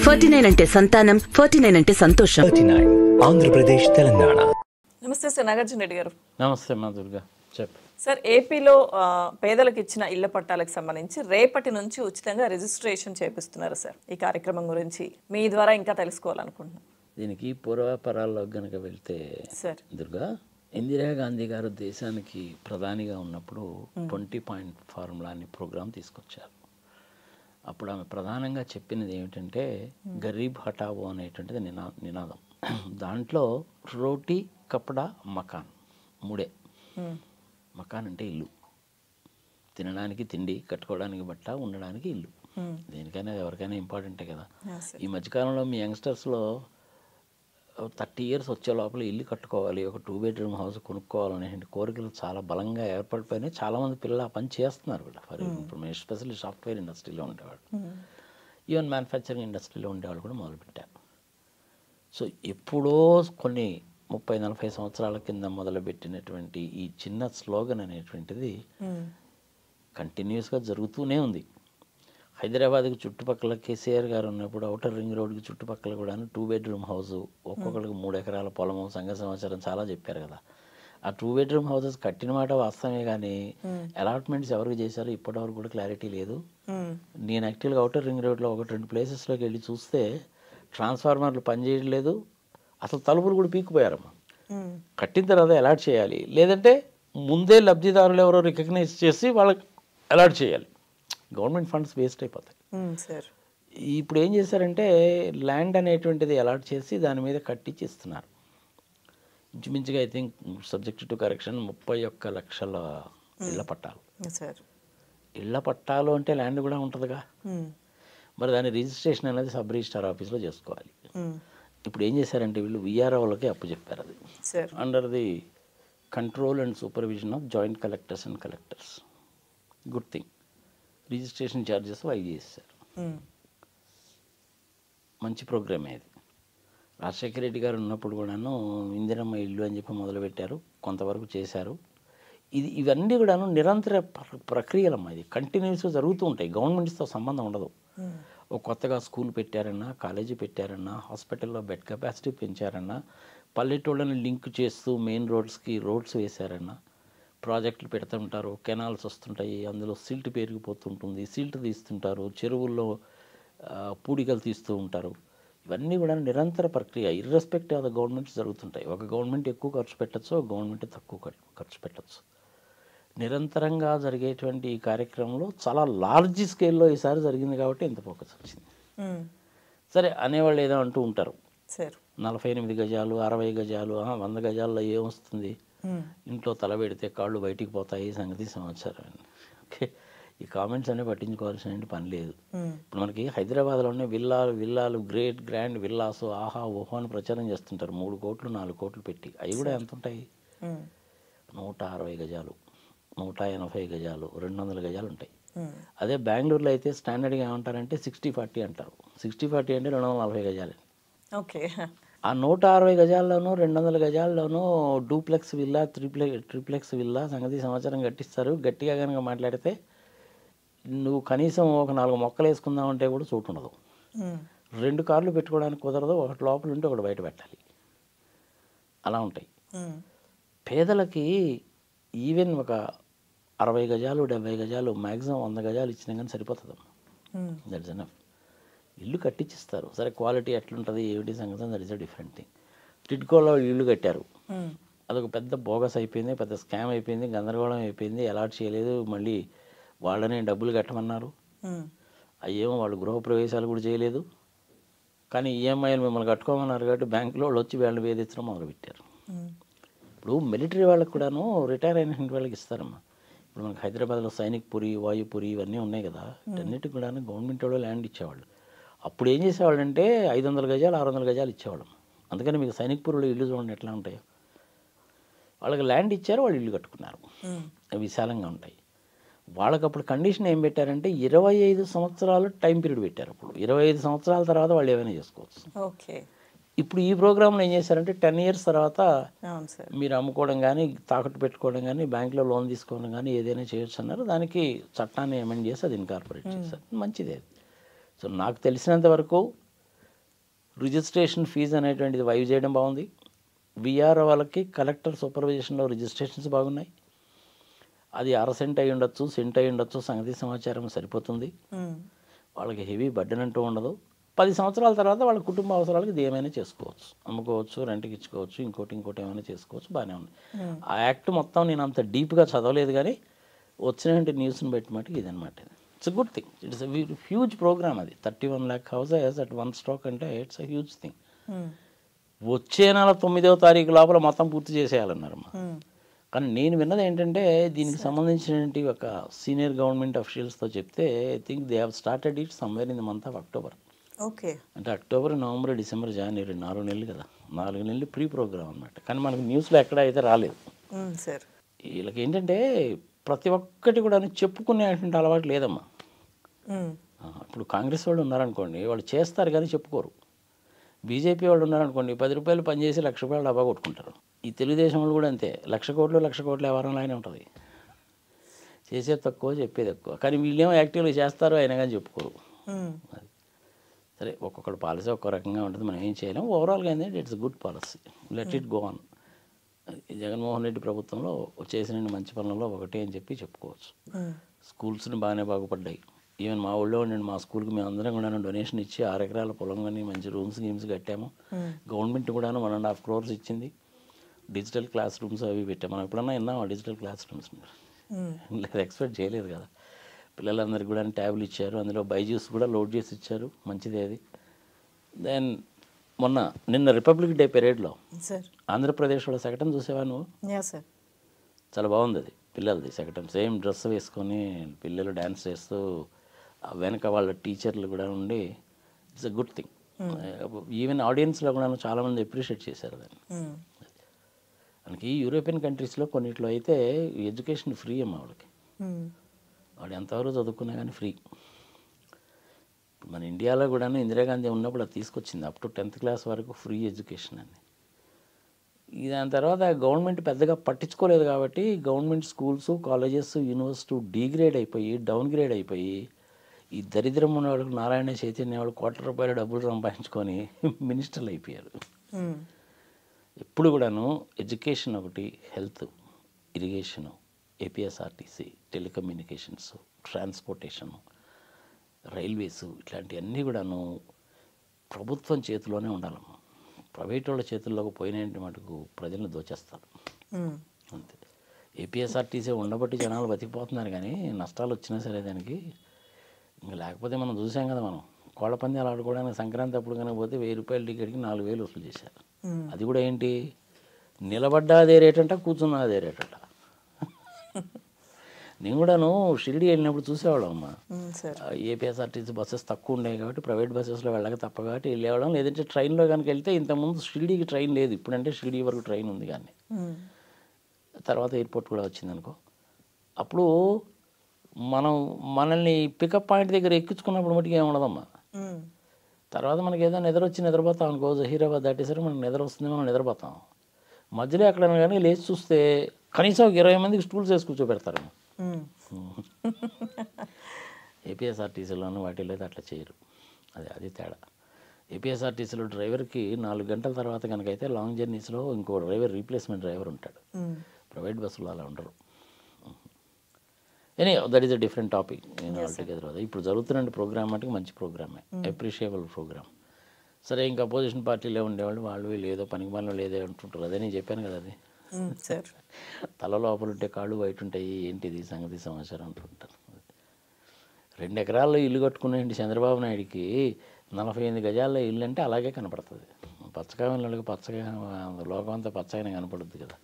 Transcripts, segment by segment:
49 అంటే సంతానం, 49 అంటే సంతోషం. 39 ఆంధ్రప్రదేశ్ తెలంగాణ. నమస్తే సార్ నాగార్జున రెడ్డి గారు. నమస్తే మా దుర్గా, చెప్పు సార్, ఏపీలో పేదలకు ఇచ్చిన ఇళ్ల పట్టాలకు సంబంధించి రేపటి నుంచి ఉచితంగా రిజిస్ట్రేషన్ చేపిస్తున్నారు సార్. ఈ కార్యక్రమం గురించి మీ ద్వారా ఇంకా తెలుసుకోవాలనుకుంటున్నాను. దీనికి పూర్వపరాల్లో గనక వెళ్తే సార్, దుర్గా, ఇందిరాగాంధీ గారు దేశానికి ప్రధానిగా ఉన్నప్పుడు 20 పాయింట్ ఫార్ములా అనే ప్రోగ్రాం తీసుకొచ్చారు. అప్పుడు ఆమె ప్రధానంగా చెప్పినది ఏమిటంటే గరీబ్ హఠావో అనేటువంటిది నినాదం. దాంట్లో రోటీ, కపడా, మకాన్ మూడే. మకాన్ అంటే ఇల్లు, తినడానికి తిండి, కట్టుకోవడానికి బట్ట, ఉండడానికి ఇల్లు. దేనికైనా ఎవరికైనా ఇంపార్టెంటే కదా. ఈ మధ్యకాలంలో మీ యంగ్స్టర్స్లో 30 years వచ్చే లోపల ఇల్లు కట్టుకోవాలి, ఒక 2 bedroom హౌస్ కొనుక్కోవాలనే కోరికలు చాలా బలంగా ఏర్పడిపోయినాయి. చాలామంది పిల్లలు ఆ పని చేస్తున్నారు కూడా. ఫర్ ఇప్పుడు ఎస్పెషల్లీ సాఫ్ట్వేర్ ఇండస్ట్రీలో ఉండేవాళ్ళు, ఈవెన్ మ్యానుఫ్యాక్చరింగ్ ఇండస్ట్రీలో ఉండేవాళ్ళు కూడా మొదలుపెట్టారు. సో ఎప్పుడో కొన్ని 30-40 సంవత్సరాల కింద మొదలుపెట్టినటువంటి ఈ చిన్న స్లోగన్ అనేటువంటిది కంటిన్యూస్గా జరుగుతూనే ఉంది. హైదరాబాద్కి చుట్టుపక్కల కేసీఆర్ గారు ఉన్నప్పుడు ఔటర్ రింగ్ రోడ్కి చుట్టుపక్కల కూడా 2 bedroom హౌస్, ఒక్కొక్కరికి 3 ఎకరాల పొలము, సంఘ సమాచారం చాలా చెప్పారు కదా. ఆ 2 bedroom హౌసెస్ కట్టిన మాట వాస్తవమే, కానీ అలాట్మెంట్స్ ఎవరికి చేశారో ఇప్పటివరకు కూడా క్లారిటీ లేదు. నేను యాక్చువల్గా ఔటర్ రింగ్ రోడ్లో 1-2 ప్లేసెస్లోకి వెళ్ళి చూస్తే ట్రాన్స్ఫార్మర్లు పనిచేయట్లేదు, అసలు తలుపులు కూడా పీక్కుపోయారమ్మా. కట్టిన తర్వాత అలాట్ చేయాలి, లేదంటే ముందే లబ్ధిదారులు ఎవరో రికగ్నైజ్ చేసి వాళ్ళకి అలాట్ చేయాలి. గవర్నమెంట్ ఫండ్స్ వేస్ట్ అయిపోతాయి. ఇప్పుడు ఏం చేశారంటే ల్యాండ్ అనేటువంటిది అలాట్ చేసి దాని మీద కట్టించి ఇస్తున్నారు. ఇంచుమించుగా I think subject to correction 31 లక్షల ఇళ్ల పట్టాలు. ఇళ్ల పట్టాలు అంటే ల్యాండ్ కూడా ఉంటుందిగా, మరి దాని రిజిస్ట్రేషన్ అనేది సబ్ రిజిస్ట్రార్ ఆఫీస్లో చేసుకోవాలి. ఇప్పుడు ఏం చేశారంటే వీళ్ళు విఆర్ఓలకి అప్పు చెప్పారు. అది under the control and supervision of joint collectors and collectors. Good thing. Registration charges wise చేశారు. మంచి ప్రోగ్రామే ఇది. రాజశేఖర రెడ్డి గారు ఉన్నప్పుడు కూడాను ఇందిరమ్మ ఇల్లు అని చెప్పి మొదలుపెట్టారు, కొంతవరకు చేశారు. ఇవన్నీ కూడాను నిరంతర ప్రక్రియలమ్మా. ఇది కంటిన్యూస్గా జరుగుతూ ఉంటాయి. గవర్నమెంట్స్తో సంబంధం ఉండదు. ఒక కొత్తగా స్కూల్ పెట్టారన్నా, కాలేజీ పెట్టారన్నా, హాస్పిటల్లో బెడ్ కెపాసిటీ పెంచారన్నా, పల్లెటూళ్ళని లింక్ చేస్తూ మెయిన్ రోడ్స్కి రోడ్స్ వేశారన్నా, ప్రాజెక్టులు పెడుతుంటారు, కెనాల్స్ వస్తుంటాయి, అందులో సిల్ట్ పెరిగిపోతుంటుంది, సిల్ట్ తీస్తుంటారు, చెరువుల్లో పూడికలు తీస్తూ ఉంటారు. ఇవన్నీ కూడా నిరంతర ప్రక్రియ, ఇర్రెస్పెక్ట్ ఆఫ్ ద గవర్నమెంట్స్ జరుగుతుంటాయి. ఒక గవర్నమెంట్ ఎక్కువ ఖర్చు పెట్టచ్చు, ఒక గవర్నమెంట్ తక్కువ ఖర్చు పెట్టచ్చు. నిరంతరంగా జరిగేటువంటి ఈ కార్యక్రమంలో చాలా లార్జ్ స్కేల్లో ఈసారి జరిగింది కాబట్టి ఇంత ఫోకస్ వచ్చింది. సరే, అనేవాళ్ళు ఏదో అంటూ ఉంటారు, 48 గజాలు, 60 గజాలు, 100 గజాల్లో ఏమొస్తుంది, ఇంట్లో తల పెడితే కాళ్ళు బయటికి పోతాయి, సంగతి సమాచారం. ఓకే, ఈ కామెంట్స్ అన్నీ పట్టించుకోవాల్సిన పని లేదు. ఇప్పుడు మనకి హైదరాబాద్లోనే విల్లాలు గ్రేట్ గ్రాండ్ విల్లాస్, ఆహా ఓహో అని ప్రచారం చేస్తుంటారు. 3 కోట్లు 4 కోట్లు పెట్టి. అవి కూడా ఎంత ఉంటాయి? 160 గజాలు, 180 గజాలు, 200 గజాలు ఉంటాయి. అదే బెంగళూరులో అయితే స్టాండర్డ్గా ఏమంటారంటే 60-40 అంటారు. 60-40 అంటే 240 గజాలు. ఓకే, ఆ 160 గజాల్లోనూ 200 గజాల్లోనూ డూప్లెక్స్ విల్లా, ట్రిప్లెక్స్ విల్లా, సంగతి సమాచారం కట్టిస్తారు. గట్టిగా కనుక మాట్లాడితే నువ్వు కనీసం ఒక 4 మొక్కలు వేసుకుందామంటే కూడా చోటు ఉండదు. 2 కార్లు పెట్టుకోవడానికి కుదరదు, ఒకటి లోపల ఉంటే ఒకటి బయట పెట్టాలి. అలా ఉంటాయి. పేదలకి ఈవెన్ ఒక 60 గజాలు 70 గజాలు మ్యాక్సిమం 100 గజాలు ఇచ్చినా కానీ సరిపోతుందమ్మా. That's enough. ఇల్లు కట్టించిస్తారు. సరే, క్వాలిటీ ఎట్లుంటుంది ఏమిటి సంగతి, that is a different thing. టిడ్కోలో ఇల్లు కట్టారు, అదొక పెద్ద బోగస్ అయిపోయింది, పెద్ద స్కామ్ అయిపోయింది, గందరగోళం అయిపోయింది. అలాట్ చేయలేదు, మళ్ళీ వాళ్ళనే డబ్బులు కట్టమన్నారు. అయ్యేమో వాళ్ళు గృహప్రవేశాలు కూడా చేయలేదు, కానీ ఈఎంఐలు మిమ్మల్ని కట్టుకోమన్నారు కాబట్టి బ్యాంకులో వాళ్ళు వచ్చి వీళ్ళని వేధించడం మొదలుపెట్టారు. ఇప్పుడు మిలిటరీ వాళ్ళకి కూడాను రిటైర్ అయిన వాళ్ళకి ఇస్తారమ్మా. ఇప్పుడు మనకు హైదరాబాద్లో సైనిక్పురి, వాయుపురి ఇవన్నీ ఉన్నాయి కదా, వీటన్నిటికి కూడా గవర్నమెంట్ వాళ్ళు ల్యాండ్ ఇచ్చేవాళ్ళు. అప్పుడు ఏం చేసేవాళ్ళంటే 500 గజాలు 600 గజాలు ఇచ్చేవాళ్ళం. అందుకని మీకు సైనిక్పురిలో ఇల్లు చూడండి ఎట్లా ఉంటాయో. వాళ్ళకి ల్యాండ్ ఇచ్చారు, వాళ్ళు ఇల్లు కట్టుకున్నారు, విశాలంగా ఉంటాయి. వాళ్ళకి అప్పుడు కండిషన్ ఏం పెట్టారంటే 25 సంవత్సరాలు టైం పీరియడ్ పెట్టారు. అప్పుడు 25 సంవత్సరాల తర్వాత వాళ్ళు ఏమైనా చేసుకోవచ్చు. ఓకే, ఇప్పుడు ఈ ప్రోగ్రాంలో ఏం చేశారంటే 10 years తర్వాత మీరు అమ్ముకోవడం కానీ, తాకట్టు పెట్టుకోవడం కానీ, బ్యాంకులో లోన్ తీసుకోవడం కానీ ఏదైనా చేయొచ్చు అన్నారు. దానికి చట్టాన్ని అమెండ్ చేసి అది ఇన్కార్పొరేట్ చేశారు. మంచిదే. సో నాకు తెలిసినంత వరకు రిజిస్ట్రేషన్ ఫీజు అనేటువంటిది వైవ్ చేయడం బాగుంది. విఆర్ వాళ్ళకి కలెక్టర్ సూపర్విజేషన్లో రిజిస్ట్రేషన్స్ బాగున్నాయి. అది 1/2 సెంట్ అయి ఉండొచ్చు, సెంట్ అయి ఉండొచ్చు, సంగతి సమాచారం సరిపోతుంది. వాళ్ళకి హెవీ బడ్డెన్ అంటూ ఉండదు. 10 సంవత్సరాల తర్వాత వాళ్ళ కుటుంబ అవసరాలకు ఇది ఏమైనా చేసుకోవచ్చు, అమ్ముకోవచ్చు, రెంట్కి ఇచ్చుకోవచ్చు, ఇంకోటి ఏమైనా చేసుకోవచ్చు, బాగానే ఉంది. ఆ యాక్ట్ మొత్తం నేను అంత డీప్గా చదవలేదు కానీ వచ్చినటువంటి న్యూస్ని బట్టి మటుకు ఇదనమాట. It's a good thing. It's a huge programme. అది 31 lakh houses at one stroke అంటే ఇట్స్ అ హ్యూజ్ థింగ్. వచ్చే నెల 9వ తారీఖు లోపల మొత్తం పూర్తి చేసేయాలన్నారమ్మా. కానీ నేను విన్నది ఏంటంటే దీనికి సంబంధించినటువంటి ఒక సీనియర్ గవర్నమెంట్ అఫీషియల్స్తో చెప్తే I think they have started it somewhere in the month of October. Okay, అంటే అక్టోబర్, నవంబర్, డిసెంబర్, జనవరి 4 నెలలు కదా, 4 నెలలు ప్రీ ప్రోగ్రామ్ అనమాట. కానీ మనకు న్యూస్లో ఎక్కడ అయితే రాలేదు. సార్ వీళ్ళకి ఏంటంటే ప్రతి ఒక్కటి కూడా చెప్పుకునేటువంటి అలవాటు లేదమ్మా. ఇప్పుడు కాంగ్రెస్ వాళ్ళు ఉన్నారనుకోండి, వాళ్ళు చేస్తారు కానీ చెప్పుకోరు. బీజేపీ వాళ్ళు ఉన్నారనుకోండి, 10 రూపాయలు పనిచేసి 1,00,000 రూపాయలు డబ్బా కొట్టుకుంటారు. ఈ తెలుగుదేశం వాళ్ళు కూడా అంతే, 1,00,000 కోట్ల వ్యవహారంలో అయినా ఉంటుంది. చేసేది తక్కువ, చెప్పేది ఎక్కువ. కానీ వీళ్ళేమో యాక్టివ్గా చేస్తారు, అయినా కానీ చెప్పుకోరు. అది సరే, ఒక్కొక్కటి పాలసీ ఒక్కో రకంగా ఉంటుంది, మనం ఏం చేయలేం. ఓవరాల్గా ఏంటంటే it's good policy, let it go on. Jaganmohan Reddy ప్రభుత్వంలో చేసిన మంచి పనులలో ఒకటే అని చెప్పి చెప్పుకోవచ్చు. స్కూల్స్ని బాగానే బాగుపడ్డాయి. ఈవెన్ మా ఊళ్ళో ఉండండి, మా స్కూల్కి మేము అందరం కూడా డొనేషన్ ఇచ్చి 6 ఎకరాల పొలం కానీ మంచి రూమ్స్ గేమ్స్ కట్టాము. గవర్నమెంట్ కూడా 1.5 crores ఇచ్చింది. డిజిటల్ క్లాస్ రూమ్స్ అవి పెట్టాము. మనం ఎప్పుడన్నా విన్నాం డిజిటల్ క్లాస్ రూమ్స్? లేదు, ఎక్స్పెక్ట్ చేయలేదు కదా. పిల్లలందరికీ కూడా ట్యాబ్లు ఇచ్చారు, అందులో బైజూస్ కూడా లోడ్ చేసి ఇచ్చారు, మంచిదే అది. దెన్ నిన్న రిపబ్లిక్ డే పెరేడ్లో ఆంధ్రప్రదేశ్లో శకటం చూసేవా నువ్వు? చాలా బాగుంది అది, పిల్లలది శకటం. సేమ్ డ్రెస్ వేసుకొని పిల్లలు డ్యాన్స్ చేస్తూ వెనక వాళ్ళ టీచర్లు కూడా ఉండి, it's a good thing. Even ఆడియన్స్లో కూడా చాలామంది అప్రిషియేట్ చేశారు దాన్ని. మనకి యూరోపియన్ కంట్రీస్లో కొన్నిట్లో అయితే ఎడ్యుకేషన్ ఫ్రీ అమ్మా వాళ్ళకి. వాడు ఎంతవరకు చదువుకున్నా కానీ ఫ్రీ. మన ఇండియాలో కూడా ఇందిరాగాంధీ ఉన్నప్పుడు అది తీసుకొచ్చింది, అప్ టు 10th క్లాస్ వరకు ఫ్రీ ఎడ్యుకేషన్ అని. దాని తర్వాత గవర్నమెంట్ పెద్దగా పట్టించుకోలేదు కాబట్టి government schools, colleges, university degrade అయిపోయి, డౌన్ గ్రేడ్ అయిపోయి, ఈ దరిద్రం ఉన్న వాళ్ళకి నారాయణ చైతన్య వాళ్ళు ₹1,00,000 డబ్బులు సంపాదించుకొని మినిస్టర్లు అయిపోయారు. ఎప్పుడు కూడాను ఎడ్యుకేషన్ ఒకటి, health, irrigation, APSRTC, telecommunications, transportation, railways, ఇట్లాంటివన్నీ కూడాను ప్రభుత్వం చేతిలోనే ఉండాలమ్మా. ప్రైవేట్ వాళ్ళ చేతుల్లోకి పోయినంటే మటుకు ప్రజలను దోచేస్తారు అంతే. ఏపీఎస్ఆర్టీసీ ఉండబట్టి జనాలు బతికిపోతున్నారు, కానీ నష్టాలు వచ్చినా సరే దానికి. ఇంకా లేకపోతే మనం చూసాం కదా, మనం కోళ్ళ పందాలు ఆడుకోవడానికి సంక్రాంతి అప్పుడు కానీ పోతే ₹1,000 టికెట్కి 4,000 వసూలు చేశారు. అది కూడా ఏంటి, నిలబడ్డా అదే రేట్ అంట, కూర్చున్నా అదే రేట్ అంట. నేను కూడాను షిరిడి వెళ్ళినప్పుడు చూసేవాళ్ళం అమ్మా. ఏపీఎస్ఆర్టీసీ బస్సెస్ తక్కువ ఉండేవి కాబట్టి ప్రైవేట్ బస్సెస్లో వెళ్ళక తప్ప కాబట్టి వెళ్ళేవాళ్ళం. లేదంటే ట్రైన్లో కనుక వెళ్తే, ఇంతకుముందు షిరిడీకి ట్రైన్ లేదు, ఇప్పుడంటే షిరిడీ వరకు ట్రైన్ ఉంది. కానీ తర్వాత ఎయిర్పోర్ట్ కూడా వచ్చిందనుకో, అప్పుడు మనల్ని పికప్ పాయింట్ దగ్గర ఎక్కించుకున్నప్పుడు మటుకు ఏమి ఉండదమ్మా. తర్వాత మనకి ఏదో నిద్రపోతాం అనుకో, జహీరాబాద్ దాటేసరికి మనకు నిద్ర వస్తుంది, మనం నిద్రపోతాం. మధ్యలో ఎక్కడైనా కానీ లేచి చూస్తే కనీసం 20 మందికి స్టూల్స్ వేసి కూర్చోబెడతారు. ఏపీఎస్ఆర్టీసీలోనూ వాటిలో అయితే అట్లా చేయరు. అది తేడా. ఏపీఎస్ఆర్టీసీలో డ్రైవర్కి 4 గంటల తర్వాత కనుకైతే లాంగ్ జర్నీస్లో ఇంకో డ్రైవర్, రీప్లేస్మెంట్ డ్రైవర్ ఉంటాడు. ప్రైవేట్ బస్సులో అలా ఉండరు. Any that is a different topic. నేను ఆల్టుగెదర్ ఇప్పుడు జరుగుతున్న ప్రోగ్రామ్ అంటే మంచి ప్రోగ్రామే, అప్రిషియబుల్ ప్రోగ్రామ్. సరే, ఇంకా అపోజిషన్ పార్టీలో ఉండేవాళ్ళు వాళ్ళు లేదో పనికి మనలో లేదో అంటుంటారు. అదే నేను చెప్పాను కదా, అది తల లోపల ఉంటే కాళ్ళు బయట ఉంటాయి, ఏంటిది సంగతి సమాచారం అంటుంటారు. 2 ఎకరాల్లో ఇల్లు కట్టుకునేంటి చంద్రబాబు నాయుడికి 48 గజాల్లో ఇల్లు అంటే అలాగే కనపడుతుంది. పచ్చగా పచ్చగా లోకం అంతా పచ్చగానే కనపడుద్ది కదా.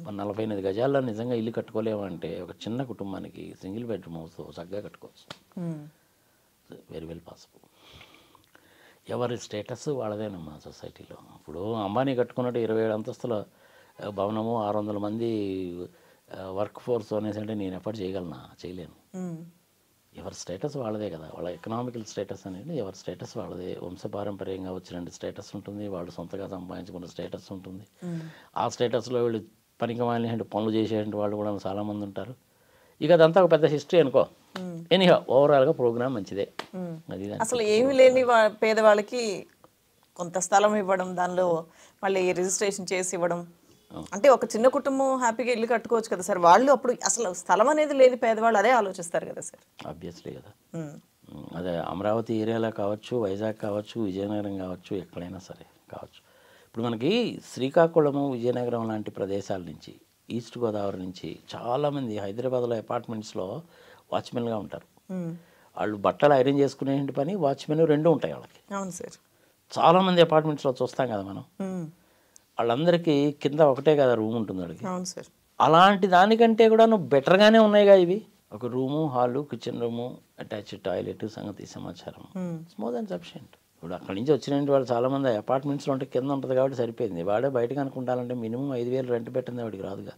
48 గజాల్లో నిజంగా ఇల్లు కట్టుకోలేమంటే ఒక చిన్న కుటుంబానికి సింగిల్ బెడ్రూమ్ హౌస్ చక్కగా కట్టుకోవచ్చు. Very well possible. ఎవరి స్టేటస్ వాళ్ళదేనమ్మా సొసైటీలో. ఇప్పుడు అంబానీ కట్టుకున్నట్టు 27 అంతస్తుల భవనము, 600 మంది వర్క్ ఫోర్స్ అనేసి అంటే నేను ఎఫర్ట్ చేయలేను. ఎవరి స్టేటస్ వాళ్ళదే కదా. వాళ్ళ ఎకనామికల్ స్టేటస్ అనేది ఎవరి స్టేటస్ వాళ్ళదే. వంశపారంపర్యంగా వచ్చిన స్టేటస్ ఉంటుంది, వాళ్ళు సొంతగా సంపాదించుకున్న స్టేటస్ ఉంటుంది. ఆ స్టేటస్లో వీళ్ళు పనికి మాలిన పనులు చేసేటువంటి వాళ్ళు కూడా చాలామంది ఉంటారు. ఇక అదంతా ఒక పెద్ద హిస్టరీ అనుకో. ఎనీహా ఓవరాల్గా ప్రోగ్రామ్ మంచిదే. అది అసలు ఏమీ లేని పేదవాళ్ళకి కొంత స్థలం ఇవ్వడం, దానిలో మళ్ళీ రిజిస్ట్రేషన్ చేసి ఇవ్వడం, అంటే ఒక చిన్న కుటుంబం హ్యాపీగా ఇల్లు కట్టుకోవచ్చు కదా సార్. వాళ్ళు అప్పుడు అసలు స్థలం అనేది లేని పేదవాళ్ళు అదే ఆలోచిస్తారు కదా సార్. ఆబ్వియస్లీ కదా. అదే అమరావతి ఏరియాలో కావచ్చు, వైజాగ్ కావచ్చు, విజయనగరం కావచ్చు, ఎక్కడైనా సరే కావచ్చు. ఇప్పుడు మనకి శ్రీకాకుళము, విజయనగరం లాంటి ప్రదేశాల నుంచి, ఈస్ట్ గోదావరి నుంచి చాలామంది హైదరాబాద్లో అపార్ట్మెంట్స్లో వాచ్మెన్గా ఉంటారు. వాళ్ళు బట్టలు ఐరన్ చేసుకునే పని, వాచ్మెన్ రెండు ఉంటాయి వాళ్ళకి. అవును సార్. చాలామంది అపార్ట్మెంట్స్లో చూస్తాం కదా మనం. వాళ్ళందరికీ కింద ఒకటే కదా రూమ్ ఉంటుంది వాళ్ళకి. అవును సార్. అలాంటి దానికంటే కూడా బెటర్గానే ఉన్నాయిగా ఇవి. ఒక room, hall, kitchen room, attached toilet, సంగతి సమాచారం, మోర్ దాన్ సఫిషియెంట్. ఇప్పుడు అక్కడి నుంచి వచ్చిన వాళ్ళు చాలామంది అపార్ట్మెంట్స్లో ఉంటే కింద ఉంటుంది కాబట్టి సరిపోయింది. వాడే బయటకు అనుకుంటానంటే మినిమం 5,000 రెంట్ పెట్టింది వాడికి రాదుగా.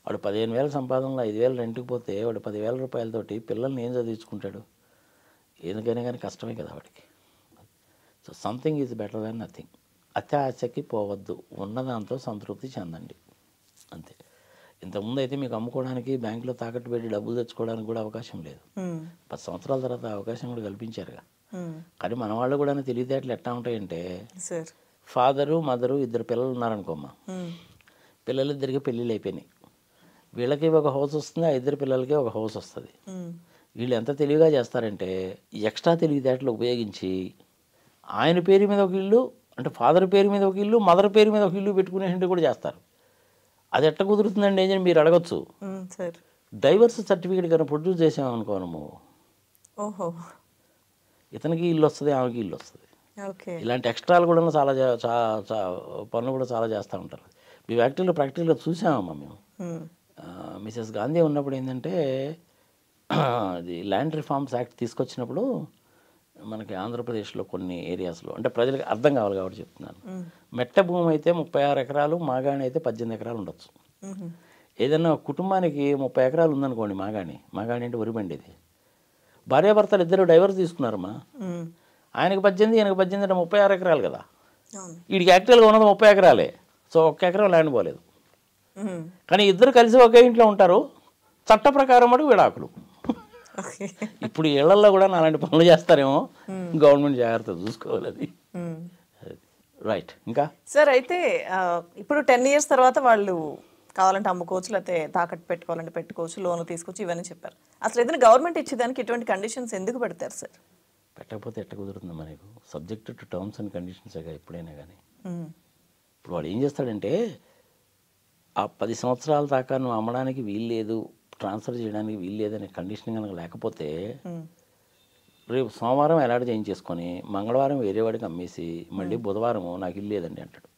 వాడు 15,000 సంపాదనలో 5,000 రెంట్కి పోతే వాడు 10,000 రూపాయలతోటి పిల్లల్ని ఏం చదివించుకుంటాడు? ఎందుకైనా కానీ కష్టమే కదా వాడికి. So something is better than nothing. అత్యాశకి పోవద్దు, ఉన్నదాంతో సంతృప్తి చెందండి, అంతే. ఇంతకుముందు అయితే మీకు అమ్ముకోవడానికి బ్యాంకులో తాకట్టు పెట్టి డబ్బులు తెచ్చుకోవడానికి కూడా అవకాశం లేదు. 10 సంవత్సరాల తర్వాత అవకాశం కూడా కల్పించారుగా. కానీ మన వాళ్ళు కూడా తెలివితేటలు ఎట్లా ఉంటాయంటే, ఫాదరు మదరు 2 పిల్లలు ఉన్నారనుకోమ్మా, పిల్లలిద్దరికి పెళ్ళిళ్ళు అయిపోయినాయి. వీళ్ళకి ఒక హౌస్ వస్తుంది, ఆ 2 పిల్లలకి ఒక హౌస్ వస్తుంది. వీళ్ళు ఎంత తెలివిగా చేస్తారంటే ఎక్స్ట్రా తెలివితేటలు ఉపయోగించి ఆయన పేరు మీద ఒక ఇల్లు, అంటే ఫాదర్ పేరు మీద ఒక ఇల్లు, మదర్ పేరు మీద ఒక ఇల్లు పెట్టుకునేది కూడా చేస్తారు. అది ఎట్లా కుదురుతుందండి అని మీరు అడగచ్చు. డైవర్స్ సర్టిఫికేట్ కన్నా ప్రొడ్యూస్ చేసామనుకో మనము, ఓహో ఇతనికి ఇల్లు వస్తుంది, ఆమెకి ఇల్లు వస్తుంది. ఇలాంటి ఎక్స్ట్రాలు కూడా చాలా పనులు కూడా చాలా చేస్తూ ఉంటారు. మీ ఫ్యాక్టరీలో ప్రాక్టికల్గా చూసామమ్మా మేము. మిసెస్ గాంధీ ఉన్నప్పుడు ఏంటంటే, అది ల్యాండ్ రిఫార్మ్స్ యాక్ట్ తీసుకొచ్చినప్పుడు మనకి ఆంధ్రప్రదేశ్లో కొన్ని ఏరియాస్లో, అంటే ప్రజలకు అర్థం కావాలి కాబట్టి చెప్తున్నాను, మెట్ట భూమి అయితే 36 ఎకరాలు, మాగాణి అయితే 18 ఎకరాలు ఉండొచ్చు. ఏదైనా కుటుంబానికి 30 ఎకరాలు ఉందనుకోండి, మాగాణి అంటే వరి పండేది, భార్యాభర్తలు 2 డైవర్స్ తీసుకున్నారమ్మా. ఆయనకి 18, ఈయనకి 18 అంటే 36 ఎకరాలు కదా. వీడికి యాక్చువల్గా ఉన్నది 30 ఎకరాలే. సో 1 ఎకరం ల్యాండ్ పోలేదు. కానీ 2 కలిసి ఒకే ఇంట్లో ఉంటారు, చట్ట ప్రకారం మటుకు విడాకులు. ఇప్పుడు ఇళ్లలో కూడా అలాంటి పనులు చేస్తారేమో, గవర్నమెంట్ జాగ్రత్త చూసుకోవాలి. అది రైట్. ఇంకా సార్ అయితే ఇప్పుడు 10 years తర్వాత వాళ్ళు కావాలంటే అమ్ముకోవచ్చు, లేకపోతే తాకట్టు పెట్టుకోవాలంటే పెట్టుకోవచ్చు, లోన్లు తీసుకొచ్చి ఇవన్నీ చెప్పారు. అసలు ఏదైనా గవర్నమెంట్ ఇచ్చేదానికి ఇటువంటి కండిషన్స్ ఎందుకు పెడతారు సార్? పెట్టకపోతే ఎట్ట కుదురుతుంది మనకు? Subject to terms and conditions ఎప్పుడైనా కానీ. ఇప్పుడు వాడు ఏం చేస్తాడంటే, ఆ 10 సంవత్సరాల దాకా నువ్వు అమ్మడానికి వీల్లేదు, ట్రాన్స్ఫర్ చేయడానికి వీల్లేదనే కండిషన్ కనుక లేకపోతే, రేపు సోమవారం అలాంటి చేయించేసుకొని మంగళవారం వేరే వాడికి అమ్మేసి మళ్ళీ బుధవారం నాకు ఇల్లు లేదండి అంటాడు.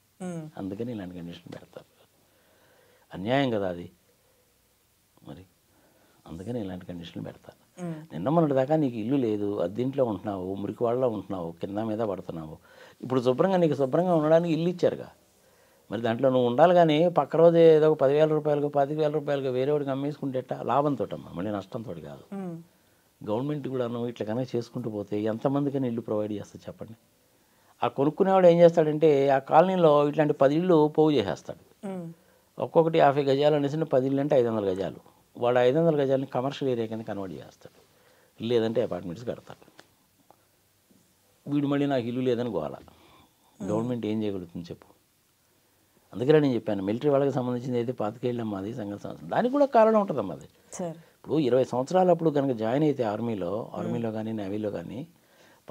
అందుకని ఇలాంటి కండిషన్ పెడతారు. అన్యాయం కదా అది మరి. అందుకని ఇలాంటి కండిషన్లు పెడతారు. నిన్న మొన్నటి దాకా నీకు ఇల్లు లేదు, అద్దీంట్లో ఉంటున్నావు, మురికి వాళ్ళలో ఉంటున్నావు, కింద మీద పడుతున్నావు. ఇప్పుడు నీకు శుభ్రంగా ఉండడానికి ఇల్లు ఇచ్చారుగా, మరి దాంట్లో నువ్వు ఉండాలి. కానీ పక్క రోజు ఏదో 10,000 రూపాయలకు 15,000 రూపాయలకు వేరే వాడికి అమ్మేసుకుంటేట లాభంతో అమ్మా, మళ్ళీ నష్టంతో కాదు. గవర్నమెంట్ కూడా నువ్వు ఇట్లా కనుక చేసుకుంటూ పోతే ఎంతమందికైనా ఇల్లు ప్రొవైడ్ చేస్తుంది చెప్పండి. ఆ కొనుక్కునేవాడు ఏం చేస్తాడంటే, ఆ కాలనీలో ఇట్లాంటి 10 ఇళ్ళు పోగు చేసేస్తాడు. ఒక్కొక్కటి 50 గజాలు అనేసి 10 ఇళ్ళు అంటే 500 గజాలు. వాడు 500 గజాలని కమర్షియల్ ఏరియా కింద కన్వర్ట్ చేస్తాడు, లేదంటే అపార్ట్మెంట్స్ కడతాడు. వీడు మళ్ళీ నాకు ఇల్లు లేదని గోల. గవర్నమెంట్ ఏం చేయగలుగుతుంది చెప్పు? అందుకనే నేను చెప్పాను, మిలిటరీ వాళ్ళకి సంబంధించింది అయితే 25 ఏళ్ళమ్మా అది సంగతి. దానికి కూడా కారణం ఉంటుందమ్మా. అది ఇప్పుడు 20 సంవత్సరాలు అప్పుడు కనుక జాయిన్ అయితే ఆర్మీలో కానీ నేవీలో కానీ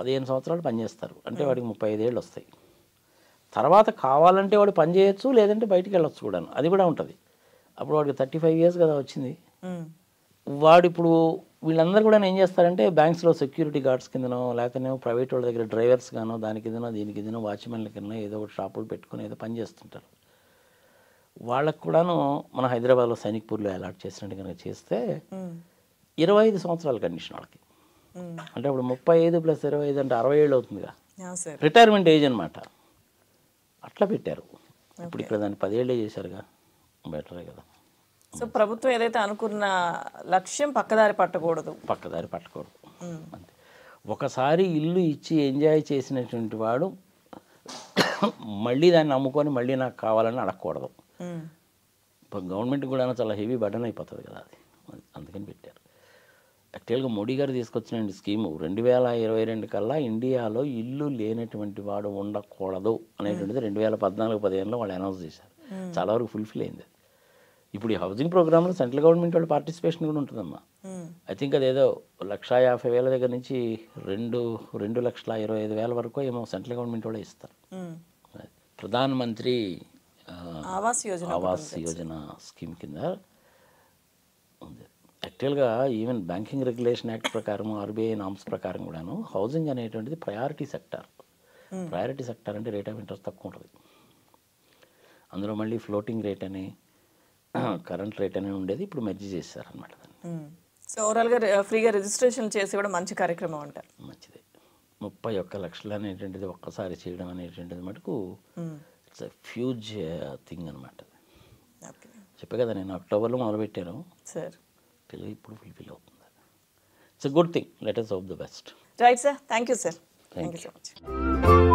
15 సంవత్సరాలు పనిచేస్తారు అంటే వాడికి 35 ఏళ్ళు వస్తాయి. తర్వాత కావాలంటే వాడు పని చేయొచ్చు, లేదంటే బయటికి వెళ్ళొచ్చు కూడా, అది కూడా ఉంటుంది. అప్పుడు వాడికి 35 years కదా వచ్చింది. వాడు ఇప్పుడు వీళ్ళందరూ కూడా ఏం చేస్తారంటే, బ్యాంక్స్లో సెక్యూరిటీ గార్డ్స్ కిందనో, లేకపోతే ప్రైవేట్ వాళ్ళ దగ్గర డ్రైవర్స్ గానో, దాని కిందనో దీనికి కిందనో వాచ్మెన్ల కింద ఏదో ఒకటి షాపులు పెట్టుకుని ఏదో పని చేస్తుంటారు. వాళ్ళకు కూడాను మన హైదరాబాద్లో సైనిక్పూర్లో అలాట్ చేసినట్టు కనుక చేస్తే 25 సంవత్సరాల కండిషన్ వాళ్ళకి. అంటే ఇప్పుడు 35 + 25 అంటే 60 ఏళ్ళు అవుతుందిగా, రిటైర్మెంట్ ఏజ్ అనమాట. అట్లా పెట్టారు. ఇప్పుడు ఇక్కడ దాన్ని 10 ఏళ్ళే చేశారుగా, బెటరే కదా. సో ప్రభుత్వం ఏదైతే అనుకున్న లక్ష్యం పక్కదారి పట్టకూడదు. అంతే. ఒకసారి ఇల్లు ఇచ్చి ఎంజాయ్ చేసినటువంటి వాడు మళ్ళీ దాన్ని అమ్ముకొని మళ్ళీ నాకు కావాలని అడగకూడదు. ఇప్పుడు గవర్నమెంట్ కూడా చాలా హెవీ బర్డన్ అయిపోతుంది కదా అది, అందుకని పెట్టారు. యాక్చువల్గా మోడీ గారు తీసుకొచ్చిన స్కీము 2022 కల్లా ఇండియాలో ఇల్లు లేనటువంటి వాడు ఉండకూడదు అనేటువంటిది 2014-15లో వాళ్ళు అనౌన్స్ చేశారు. చాలా వరకు ఫుల్ఫిల్ అయింది. ఇప్పుడు ఈ హౌసింగ్ ప్రోగ్రాంలో సెంట్రల్ గవర్నమెంట్ వాళ్ళ పార్టిసిపేషన్ కూడా ఉంటుందమ్మా. ఐ థింక్ అదేదో 1,50,000 దగ్గర నుంచి 2,25,000 వరకు ఏమో సెంట్రల్ గవర్నమెంట్ వాళ్ళే ఇస్తారు. ప్రధాన్ మంత్రి ఆవాస్ యోజన స్కీమ్ కింద ఉంది. యాక్చువల్గా ఈవెన్ బ్యాంకింగ్ రెగ్యులేషన్ యాక్ట్ ప్రకారం, ఆర్బీఐ నామ్స్ ప్రకారం కూడాను హౌసింగ్ అనేటువంటిది ప్రయారిటీ సెక్టార్. ప్రయారిటీ సెక్టార్ అంటే రేట్ ఆఫ్ ఇంట్రెస్ట్ తక్కువ ఉంటుంది. అందులో మళ్ళీ ఫ్లోటింగ్ రేట్ అని కరెంట్ రేట్ అని ఉండేది, ఇప్పుడు మెర్జ్ చేశారనమాట. సో ఓవరాల్గా ఫ్రీగా రిజిస్ట్రేషన్ చేసి కూడా మంచి కార్యక్రమం అంటారు. మంచిది. 31 లక్షలు అనేటువంటిది ఒక్కసారి చేయడం అనేటువంటిది మటుకు ఇట్స్ ఫ్యూజ్ థింగ్ అనమాట. చెప్పే కదా, నేను అక్టోబర్లో మొదలుపెట్టాను సార్, ఇప్పుడు ఫుల్ఫిల్ అవుతుంది. It's a good thing. Let us hope the best. Right sir, thank you sir. Thank so much.